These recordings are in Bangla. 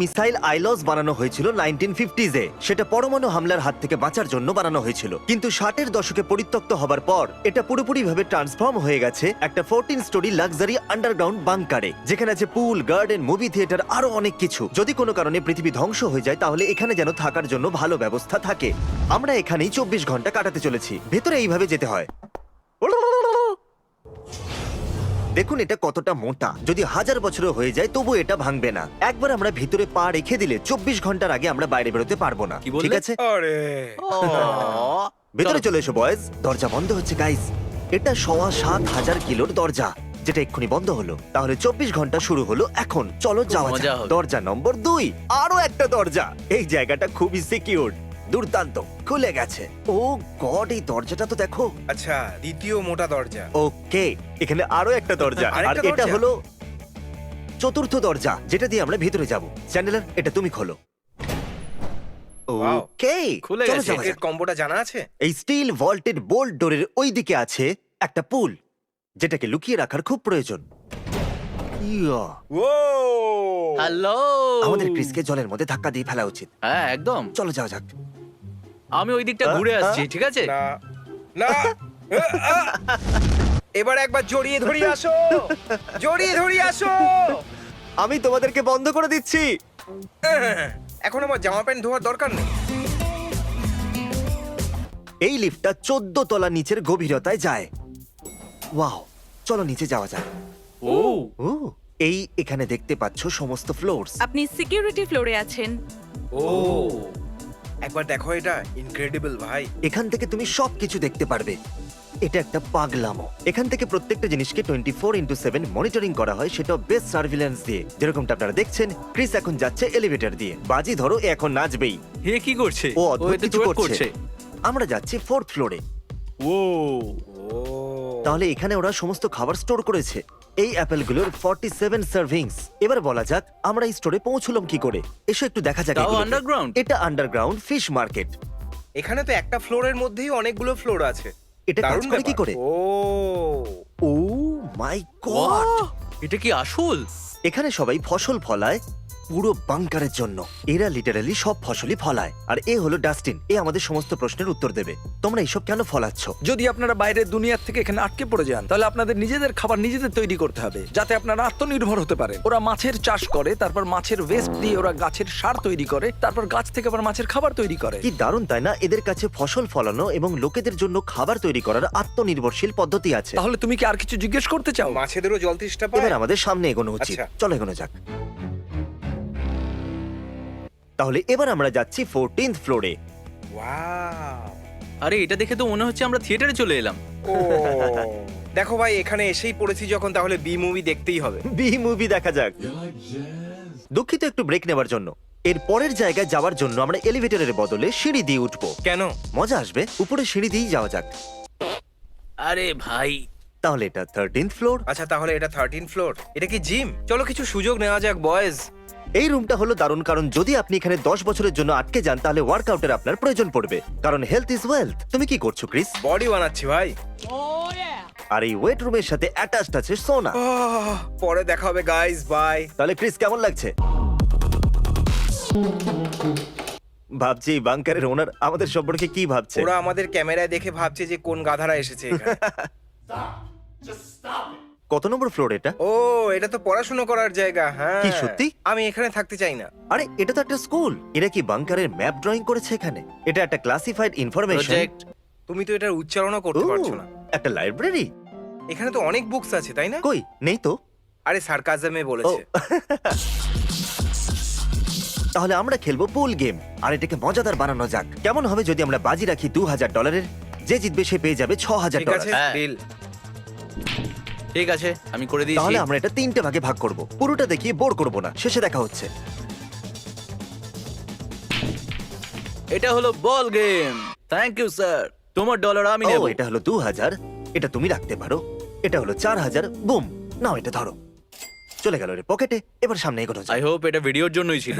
মিসাইল আইলস বানানো হয়েছিল 1950s এ। সেটা পরমাণু হামলার হাত থেকে বাঁচার জন্য বানানো হয়েছিল, কিন্তু 60-এর দশকে পরিত্যক্ত হবার পর এটা পুরোপুরিভাবে ট্রান্সফর্ম হয়ে গেছে একটা 14 স্টোরি লাক্সারি আন্ডারগ্রাউন্ড বাংকারে, যেখানে আছে পুল, গার্ডেন, মুভি থিয়েটার, আরো অনেক কিছু। যদি কোনো কারণে পৃথিবী ধ্বংস হয়ে যায় তাহলে এখানে যেন থাকার জন্য ভালো ব্যবস্থা থাকে। আমরা এখানেই 24 ঘন্টা কাটাতে চলেছি। ভেতরে এইভাবে যেতে হয়। দেখুন এটা কতটা মোটা, যদি 1000 বছরও হয়ে যায় তবু এটা ভাঙবে না। একবার আমরা ভিতরে পা রেখে দিলে 24 ঘন্টার আগে আমরা বাইরে বেরোতে পারবো না। কি বললে? ঠিক আছে, আরে ভেতরে চলে এসো বয়েজ। দরজা বন্ধ হচ্ছে গাইস। এটা 7,500 কিলোর দরজা, যেটা এক্ষুনি বন্ধ হলো। তাহলে 24 ঘন্টা শুরু হলো এখন। চলো যাওয়া মজা যাক। হবে। দরজা নম্বর 2, আরো একটা দরজা। এই জায়গাটা খুবই সিকিউর, দুর্দান্ত। খুলে গেছে। ও গড, এই দরজাটা তো দেখো। আচ্ছা, দ্বিতীয় মোটা দরজা। ওকে, এখানে আরো একটা দরজা। আর আরেকটা এটা দরজা? হলো চতুর্থ দরজা, যেটা দিয়ে আমরা ভিতরে যাব। চ্যান্ডেলার, এটা তুমি খোলো। Wow. ওকে, খুলে চলো গেছে। যাওয়া এর যাক। কম্বোটা জানা আছে? এই স্টিল ভল্টেড বোল্ট ডোরের ওই দিকে আছে একটা পুল, যেটাকে লুকিয়ে রাখার খুব প্রয়োজন। ইয়া, ও হ্যালো। আমাদের ক্রিসকে জলের মধ্যে ধাক্কা দিয়ে ফেলা উচিত। হ্যাঁ একদম। চলো যাওয়া যাক। আমি ওই দিকটা ঘুরে আসছি, ঠিক আছে? না না এবার একবার জড়িয়ে ধরি আসো, জড়িয়ে ধরি আসো। আমি তোমাদেরকে বন্ধ করে দিচ্ছি। এখন আমার জামা প্যান্ট ধোয়ার দরকার নেই। এই লিফটটা 14 তলা নিচের গভীরতায় যায়। ওয়াও, চলো নিচে যাওয়া যাক। ও ও, এই এখানে দেখতে পাচ্ছ সমস্ত ফ্লোরস। আপনি সিকিউরিটি ফ্লোরে আছেন। ও একবার দেখো, এটা ইনক্রেডিবল ভাই। এখান থেকে তুমি সবকিছু দেখতে পারবে। এটা একটা পাগলামো। এখান থেকে প্রত্যেকটা জিনিসকে 24x7 মনিটরিং করা হয়, সেটা বেস্ট সার্ভিল্যান্স দিয়ে। যেরকমটা আপনারা দেখছেন, ক্রিস এখন যাচ্ছে এলিভেটর দিয়ে। বাজি ধরো এ এখন নাচবেই। হে কি করছে? ও অদ্ভুত এতে কিছু twerk করছে। আমরা যাচ্ছি 4th ফ্লোরে। ও ও তাহলে এখানে ওরা সমস্ত খাবার স্টোর করেছে। এই অ্যাপেলগুলোর 47 সার্ভিংস। এবার বলা যাক আমরা এই স্টোরে পৌঁছলাম কি করে। এসো একটু দেখা যাক তাও এগুলোকে। underground? এটা আন্ডারগ্রাউন্ড ফিশ মার্কেট। এখানে তো একটা ফ্লোরের মধ্যেই অনেকগুলো ফ্লোর আছে। এটা কাজ দারুণ করে কি ব্যাপার। করে? ও ও মাই গড, What? এটা কি আসল? এখানে সবাই ফসল ফলায় পুরো বাংকারের জন্য। এরা লিটারালি সব ফসলই ফলায়। আর এ হলো ডাস্টিন, এ আমাদের সমস্ত প্রশ্নের উত্তর দেবে। তোমরা এইসব কেন ফলাচ্ছ? যদি আপনারা বাইরের দুনিয়ার থেকে এখানে আটকে পড়ে যান, তাহলে আপনাদের নিজেদের খাবার নিজেদের তৈরি করতে হবে, যাতে আপনারা আত্মনির্ভর হতে পারে। ওরা মাছের চাষ করে, তারপর মাছের ওয়েস্ট দিয়ে ওরা গাছের সার তৈরি করে, তারপর গাছ থেকে আবার মাছের খাবার তৈরি করে। কি দারুণ তাই না? এদের কাছে ফসল ফলানো এবং লোকেদের জন্য খাবার তৈরি করার আত্মনির্ভরশীল পদ্ধতি আছে। তাহলে তুমি কি আর কিছু জিজ্ঞেস করতে চাও? মাছেদেরও জল তৃষ্ণা পায়। এবার আমাদের সামনে এগোনো উচিত। আচ্ছা। চলো এগোনো যাক। তাহলে এবার আমরা যাচ্ছি 14th ফ্লোরে। ওয়াও আরে এটা দেখে তো মনে হচ্ছে আমরা থিয়েটারে চলে এলাম। ও দেখো ভাই, এখানে এসেই পড়েছি যখন, তাহলে বি মুভি দেখতেই হবে। বি মুভি দেখা যাক। দুঃখিত, একটু ব্রেক নেবার জন্য। এর পরের জায়গায় যাওয়ার জন্য আমরা এলিভেটরের বদলে সিঁড়ি দিয়ে উঠবো। কেন? মজা আসবে। উপরে সিঁড়ি দিয়েই যাওয়া যাক। আরে ভাই, তাহলে এটা 13th ফ্লোর। আচ্ছা, তাহলে এটা 13 ফ্লোর। এটা কি জিম? চলো কিছু সুযোগ নেওয়া যাক বয়েজ। এই রুমটা হলো দারুণ, কারণ যদি আপনি এখানে 10 বছরের জন্য আটকে যান তাহলে ওয়ার্কআউটের আপনার প্রয়োজন পড়বে, কারণ হেলথ ইজ ওয়েলথ। তুমি কি করছো ক্রিস? বডি বানাচ্ছি ভাই। আর এই ওয়েট রুমের সাথে অ্যাটাচড আছে সোনা। পরে দেখা হবে গাইস, বাই। তাহলে ক্রিস কেমন লাগছে? ভাবছি এই বাংকারের ওনার আমাদের সম্পর্কে কি ভাবছে। ওরা আমাদের ক্যামেরায় দেখে ভাবছে যে কোন গাধারা এসেছে এখানে। কত নম্বর ফ্লোর এটা? ও, এটা তো পড়াশোনা করার জায়গা। হ্যাঁ, কি সত্যি? আমি এখানে থাকতে চাই না। আরে এটা তো একটা স্কুল। এরা কি বাংকারের ম্যাপ ড্রয়িং করেছে এখানে? এটা একটা ক্লাসিফাইড ইনফরমেশন। প্রজেক্ট। তুমি তো এটার উচ্চারণও করতে পারছো না। একটা লাইব্রেরি। এখানে তো অনেক বুকস আছে, তাই না? কই নেই তো। আরে সার্কাজমে বলেছে। তাহলে আমরা খেলবো পুল গেম, আর এটাকে মজাদার বানানো যাক। কেমন হবে যদি আমরা বাজি রাখি $2000? যে জিতবে সে পেয়ে যাবে $6000। ঠিক আছে, হ্যাঁ। ডিল। ঠিক আছে, আমি করে দিয়েছি। তাহলে আমরা এটা 3টে ভাগে ভাগ করব। পুরোটা দেখিয়ে বোর করব না, শেষে দেখা হচ্ছে। এটা হলো ball game. Thank you sir. তোমার ডলার আমি নেব। ও, এটা হলো 2000, এটা তুমি রাখতে পারো। এটা হলো 4000। বুম, নাও এটা ধরো। চলে গেল রে পকেটে। এবার সামনে এগোনো যায়। আই হোপ এটা ভিডিওর জন্যই ছিল।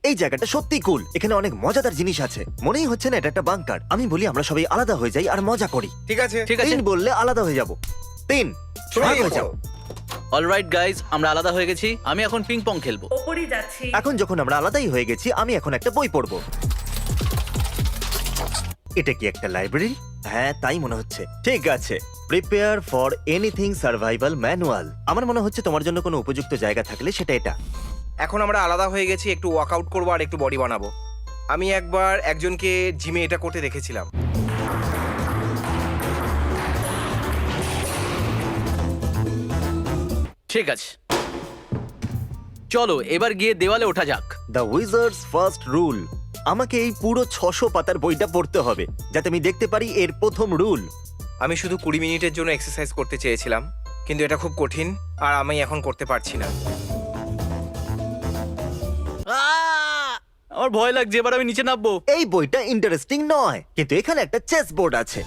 এই জায়গাটা সত্যি কুল। এখানে অনেক মজাদার জিনিস আছে। মনেই হচ্ছে না এটা একটা বাংকার। আমি বলি আমরা সবাই আলাদা হয়ে যাই আর মজা করি। ঠিক আছে। ঠিক আছে। 3 বললে আলাদা হয়ে যাব। 3 শুরু হয়ে করো। যাও। অলরাইট গাইজ, আমরা আলাদা হয়ে গেছি। আমি এখন পিং পং খেলবো। ওপরে যাচ্ছি। এখন যখন আমরা আলাদাই হয়ে গেছি, আমি এখন একটা বই পড়বো। এটা কি একটা লাইব্রেরি? হ্যাঁ, তাই মনে হচ্ছে। ঠিক আছে, prepare for anything survival manual. আমার মনে হচ্ছে তোমার জন্য কোনো উপযুক্ত জায়গা থাকলে সেটা এটা। এখন আমরা আলাদা হয়ে গেছি, একটু ওয়ার্কআউট করবো আর একটু বডি বানাবো। আমি একবার একজনকে জিমে এটা করতে দেখেছিলাম। ঠিক আছে, চলো এবার গিয়ে দেওয়ালে ওঠা যাক। The wizard's first rule. আমাকে এই পুরো 600 পাতার বইটা পড়তে হবে যাতে আমি দেখতে পারি এর প্রথম রুল। আমি শুধু 20 মিনিটের জন্য এক্সারসাইজ করতে চেয়েছিলাম, কিন্তু এটা খুব কঠিন আর আমি এখন করতে পারছি না। আমার ভয় লাগছে, এবার আমি নিচে নামবো। এই বইটা ইন্টারেস্টিং নয়, কিন্তু এখানে একটা চেস বোর্ড আছে।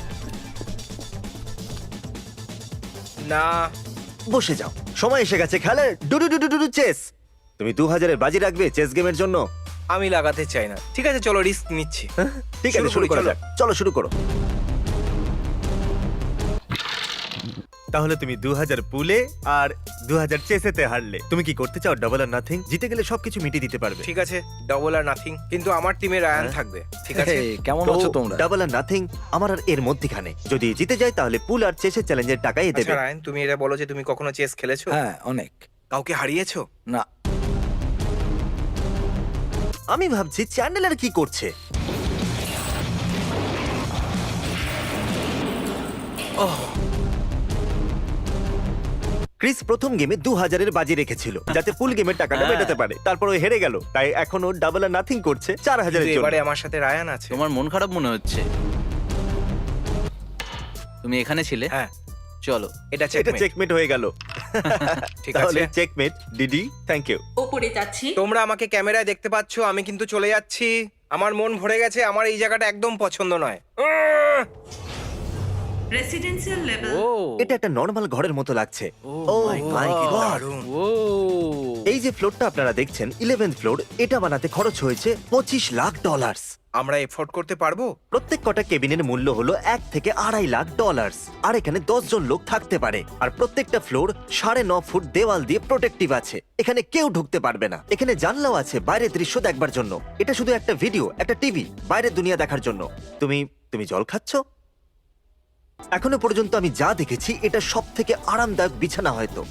না, বসে যাও, সময় এসে গেছে খেলার। ডুডু ডুডু ডুডু চেস। তুমি 2000-এর বাজি রাখবে চেস গেমের জন্য? আমি লাগাতে চাই না। ঠিক আছে, চলো রিস্ক নিচ্ছি। ঠিক আছে, শুরু শুরু করি, করা চলো। যাক। চলো শুরু করো। তাহলে তুমি 2000 পুলে আর 2000 চেসেতে হারলে। তুমি কি করতে চাও? ডাবল আর নাথিং? জিতে গেলে সবকিছু মিটিয়ে দিতে পারবে। ঠিক আছে, ডাবল আর নাথিং, কিন্তু আমার টিমে রায়ান থাকবে। ঠিক আছে, Hey, কেমন আছো তোমরা? ডাবল আর নাথিং আমার আর এর মধ্যখানে। যদি জিতে যায় তাহলে পুল আর চেসের চ্যালেঞ্জের টাকাই দেবে। আচ্ছা রায়ান, তুমি এটা বলো যে তুমি কখনো চেস খেলেছো? হ্যাঁ, অনেক। কাউকে হারিয়েছো? না, আমি ভাবছি চ্যান্ডেলার কি করছে। ক্রিস প্রথম গেমে 2000-এর বাজি রেখেছিল যাতে পুল গেমের টাকাটা হ্যাঁ। মেটাতে পারে। তারপর ও হেরে গেল, তাই এখন ও ডাবল আর নাথিং করছে 4000-এর কিন্তু জন্য। এবারে আমার সাথে রায়ান আছে। তোমার মন খারাপ মনে হচ্ছে। তুমি এখানে ছিলে? হ্যাঁ, চলো। এটা এটা চেকমেট। চেকমেট হয়ে গেল। ঠিক তাহলে আছে, চেকমেট ডিডি, থ্যাংক ইউ। ওপরে যাচ্ছি। তোমরা আমাকে ক্যামেরায় দেখতে পাচ্ছো, আমি কিন্তু চলে যাচ্ছি। আমার মন ভরে গেছে, আমার এই জায়গাটা একদম পছন্দ নয়। Residential level. ও এটা একটা নরমাল ঘরের মতো লাগছে। ও my মাই God. গড! দারুণ। ও এই যে ফ্লোরটা আপনারা দেখছেন 11th ফ্লোর, এটা বানাতে খরচ হয়েছে $25 লাখ। আমরা এফোর্ড করতে পারবো? প্রত্যেক কটা কেবিনের মূল্য হলো $1 থেকে $2.5 লাখ। আর এখানে 10 জন লোক থাকতে পারে। আর প্রত্যেকটা ফ্লোর 9.5 ফুট দেওয়াল দিয়ে প্রোটেক্টিভ আছে। এখানে কেউ ঢুকতে পারবে না। এখানে জানলাও আছে বাইরের দৃশ্য দেখবার জন্য। এটা শুধু একটা ভিডিও, একটা টিভি, বাইরের দুনিয়া দেখার জন্য। তুমি জল খাচ্ছ? এখনো পর্যন্ত আমি যা দেখেছি এটা সব থেকে আরামদায়ক বিছানা হয়তো।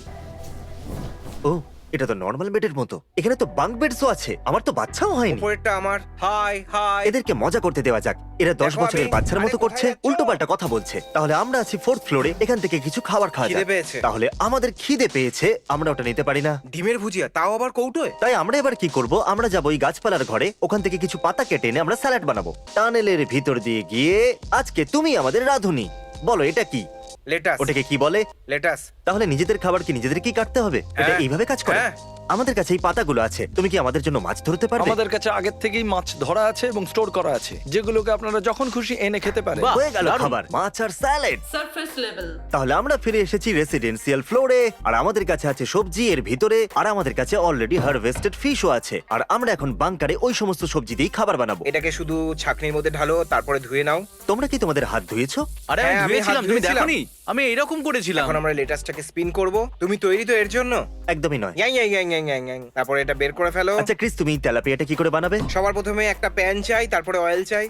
ও, এটা তো নর্মাল বেডের মতো। এখানে তো বাঙ্ক বেডসও আছে। আমার তো বাচ্চাও হয়নি। উপরেরটা আমার। High high. এদেরকে মজা করতে দেওয়া যাক। এরা 10 দেখো বছরের আমি- বাচ্চার মতো আরে করছে, কোথায় যাচ্ছো? উল্টো পাল্টা কথা বলছে। তাহলে আমরা আছি 4th ফ্লোরে, এখান থেকে কিছু খাবার খাওয়া খিদে যাক। পেয়েছে। তাহলে আমাদের খিদে পেয়েছে, আমরা ওটা নিতে পারি না। ডিমের ভুজিয়া, তাও আবার কৌটোয়। তাই আমরা এবার কি করব? আমরা যাবো ওই গাছপালার ঘরে, ওখান থেকে কিছু পাতা কেটে এনে আমরা স্যালাড বানাবো। টানেলের ভিতর দিয়ে গিয়ে আজকে তুমি আমাদের রাঁধুনি। বলো এটা কি? লেটাস। ওটাকে কি বলে? লেটাস। তাহলে নিজেদের খাবার কি নিজেদের কি কাটতে হবে? এটা হ্যাঁ। এইভাবে কাজ করে? হ্যাঁ। আমাদের কাছে এই পাতাগুলো আছে, তুমি কি আমাদের জন্য মাছ ধরতে পারবে? আমাদের কাছে আগের থেকেই মাছ ধরা আছে এবং স্টোর করা আছে, যেগুলোকে আপনারা যখন খুশি এনে খেতে পারেন। বাহ, হয়ে গেল দারুণ। খাবার, মাছ আর স্যালাড। Surface level. তাহলে আমরা ফিরে এসেছি রেসিডেন্সিয়াল ফ্লোরে, আর আমাদের কাছে আছে সবজি এর ভিতরে, আর আমাদের কাছে অলরেডি হারভেস্টেড ফিশও আছে। আর আমরা এখন বাংকারে ওই সমস্ত সবজি দিয়ে খাবার বানাবো। এটাকে শুধু ছাকনির মধ্যে ঢালো, তারপরে ধুয়ে নাও। তোমরা কি তোমাদের হাত ধুয়েছো? আরে হ্যাঁ, আমি আমি ধুয়েছিলাম, হাত তুমি ধুয়েছিলাম। দেখোনি? আমি এরকম করেছিলাম। এখন আমরা লেটাসটাকে স্পিন করব। তুমি তৈরি তো এর জন্য? একদমই নয়। Young young young young young young. তারপরে এটা বের করে ফেলো। আচ্ছা ক্রিস, তুমি তেলাপিয়াটা কি করে বানাবে? সবার প্রথমে একটা প্যান চাই, তারপরে অয়েল চাই।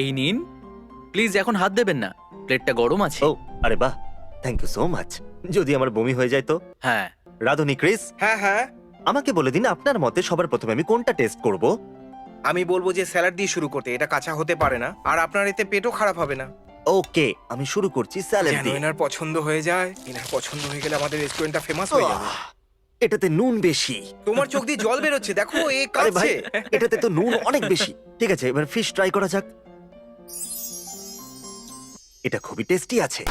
এই নিন, প্লিজ এখন হাত দেবেন না, প্লেটটা গরম আছে। ও, আরে বাহ, থ্যাংক ইউ সো মাচ। যদি আমার বমি হয়ে যায় তো? হ্যাঁ, রাধুনি, ক্রিস, হ্যাঁ হ্যাঁ, আমাকে বলে দিন আপনার মতে সবার প্রথমে আমি কোনটা টেস্ট করব? আমি বলবো যে স্যালাড দিয়ে শুরু করতে। এটা কাঁচা হতে পারে না, আর আপনার এতে পেটও খারাপ হবে না। ওকে, আমি শুরু করছি স্যালাড যেন দিয়ে। এনার পছন্দ হয়ে যায়। এনার পছন্দ হয়ে গেলে আমাদের রেস্টুরেন্টটা ফেমাস হয়ে যাবে। আহ, এটাতে নুন বেশি। তোমার চোখ দিয়ে জল বেরোচ্ছে, দেখো এ আরে ভাই, কাঁদছে। এটাতে তো নুন অনেক বেশি। ঠিক আছে, এবার ফিশ ট্রাই করা যাক। এটা খুবই টেস্টি আছে।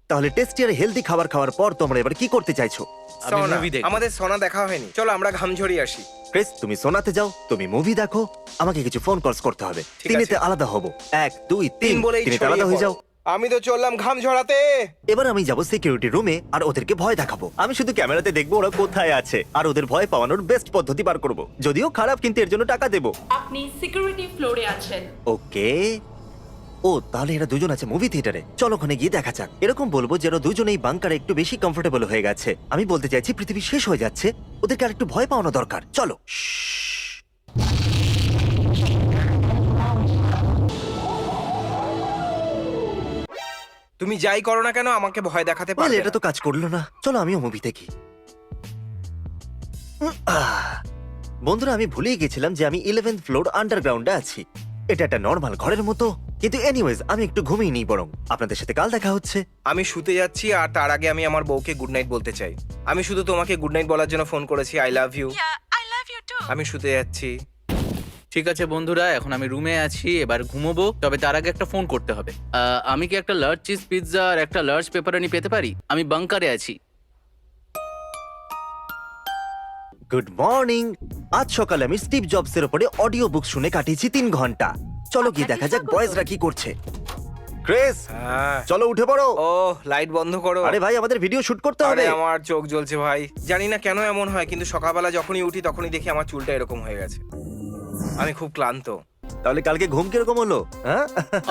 তাহলে টেস্টি আর হেলদি খাবার খাওয়ার পর তোমরা এবার কি করতে চাইছো? আমি সোনা, মুভি দেখব। আমাদের সোনা দেখা হয়নি, চলো আমরা ঘাম ঝরিয়ে আসি। ক্রিস, তুমি সোনাতে যাও, তুমি মুভি দেখো, আমাকে কিছু ফোন কলস করতে হবে। ঠিক তিনেতে আছে। আলাদা হবো। 1 2 তিন 3 বলেই তিনেতে আলাদা হয়ে যাও। আমি তো চললাম ঘাম ঝরাতে। এবার আমি যাব সিকিউরিটি রুমে আর ওদেরকে ভয় দেখাবো। আমি শুধু ক্যামেরাতে দেখবো ওরা কোথায় আছে, আর ওদের ভয় পাওয়ানোর বেস্ট পদ্ধতি বার করব। যদিও খারাপ, কিন্তু এর জন্য টাকা দেবো। আপনি সিকিউরিটি ফ্লোরে আছেন। ওকে, ও তাহলে এরা দুজন আছে মুভি থিয়েটারে, চলো ওখানে গিয়ে দেখা যাক। এরকম বলবো যে ওরা দুজনেই বাংকারে একটু বেশি কমফোর্টেবল হয়ে গেছে। আমি বলতে চাইছি পৃথিবী শেষ হয়ে যাচ্ছে, ওদেরকে আর একটু ভয় পাওয়ানো দরকার। চলো। তুমি যাই করো না কেন আমাকে ভয় দেখাতে বলে পারবে এটা না। তো কাজ করলো না, চলো আমিও মুভি দেখি। বন্ধুরা আমি ভুলেই গেছিলাম যে আমি 11th ফ্লোর আন্ডারগ্রাউন্ডে আছি। এটা একটা নর্মাল ঘরের মতো, কিন্তু এনিওয়েজ আমি একটু ঘুমিয়ে নিই বরং। আপনাদের সাথে কাল দেখা হচ্ছে। আমি শুতে যাচ্ছি আর তার আগে আমি আমার বউকে গুড নাইট বলতে চাই। আমি শুধু তোমাকে গুড নাইট বলার জন্য ফোন করেছি। I love you. I love you too. আমি শুতে যাচ্ছি। ঠিক আছে বন্ধুরা, এখন আমি রুমে আছি, এবার ঘুমোবো। তবে তার আগে একটা ফোন করতে হবে। আমি কি একটা লার্জ চিজ পিৎজা আর একটা লার্জ পেপারনি পেতে পারি? আমি বাংকারে আছি। Good morning. আজ সকালে আমি স্টিভ জবসের উপরে অডিও বুক শুনে কাটিয়েছি 3 ঘন্টা। চলো গিয়ে দেখা যাক বয়েজরা কি করছে। ক্রিস, হ্যাঁ। চলো উঠে পড়ো। ও লাইট বন্ধ করো। আরে ভাই আমাদের ভিডিও শুট করতে আরে হবে। আমার চোখ জ্বলছে ভাই। জানি না কেন এমন হয়, কিন্তু সকালবেলা যখনই উঠি তখনই দেখি আমার চুলটা এরকম হয়ে গেছে। আমি খুব ক্লান্ত। তাহলে কালকে ঘুম কিরকম হলো? হ্যাঁ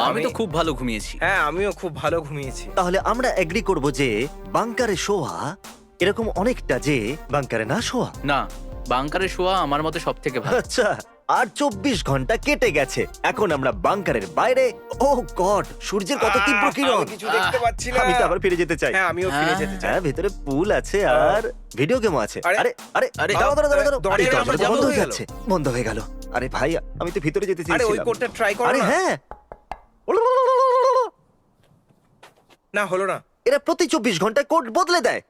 আমি তো খুব ভালো ঘুমিয়েছি। হ্যাঁ আমিও খুব ভালো ঘুমিয়েছি। তাহলে আমরা এগ্রি করব যে বাংকারে শোয়া এরকম অনেকটা যে বাংকারে না শোয়া। না, বাংকারে শোয়া আমার মতে সব থেকে ভালো। আচ্ছা, আর 24 ঘন্টা কেটে গেছে। এখন আমরা বাংকারের বাইরে। ও গড, সূর্যের কত তীব্র কিরণ! আমি কিছু দেখতে পাচ্ছি না। আমি তো আবার ফিরে যেতে চাই। হ্যাঁ আমিও ফিরে যেতে চাই। হ্যাঁ, ভেতরে পুল আছে আর ভিডিও গেমও আছে। আরে, আরে আরে আরে, দাঁড়াও দাঁড়াও দাঁড়াও দাঁড়াও। দরজাটা আরে, দরজাটা আমরা বন্ধ বন্ধ হয়ে হয়ে যাচ্ছে। বন্ধ হয়ে গেল। আরে ভাই, আমি তো ভিতরে যেতে আরে চেয়েছিলাম। ওই কোডটা ট্রাই করো আরে না। হ্যাঁ। না হলো না। এরা প্রতি 24 ঘন্টায় কোড বদলে দেয়।